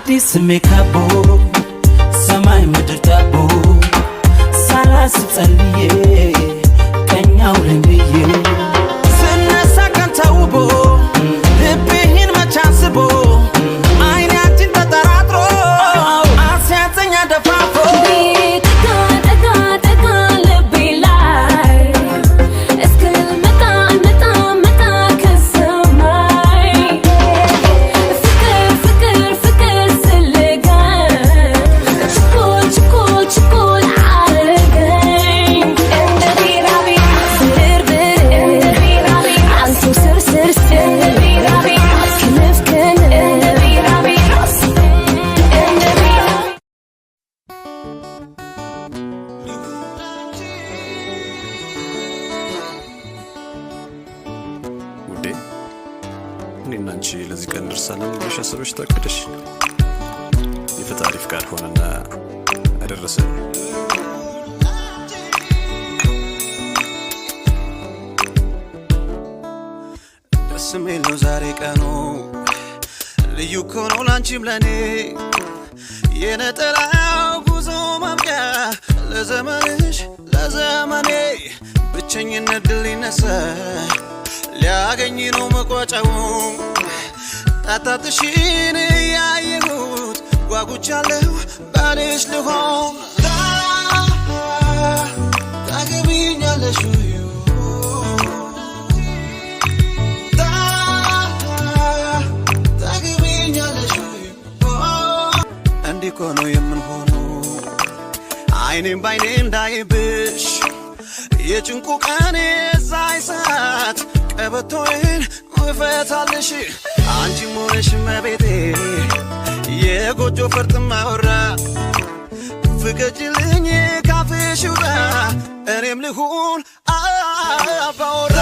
አዲስ ሜካቦ ሰማይ ምድር ታቦ ሳላስጸልዬ ቀኛው ለምዬ ስነሳ ቀን ተውቦ ልቤን መቻስቦ አይናችን ተጠራጥሮ አስያዘኛ ደፋፎ አንቺ ለዚህ ቀን ደርሰናል ብለሽ አስበሽ ታቀደሽ የፈጣሪ ፍቃድ ሆነና አደረሰን ደስ የሚለው ዛሬ ቀኑ ልዩ ሆኖ ላንቺም ለኔ የነጠላው ጉዞ ማብቂያ ለዘመንሽ ለዘመኔ ብቸኝነት ድል ይነሳ ሊያገኝ ነው መቋጫው ታታትሽን ያየሁት ጓጉቻለሁ ባልሽ ልሆን ታገቢኛለሽ ታገቢኛለሽ እንዲህ እኮ ነው የምንሆነው አይኔም ባይኔ እንዳይብሽ የጭንቁ ቀን የዛይ ሰዓት ቀበቶዬን እፈታልሽ አንቺ ሞነሽ መቤቴ የጎጆ ፈርጥ ማወራ ፍቀጅልኝ ካፍሽ ውጣ እኔም ልሁን አባወራ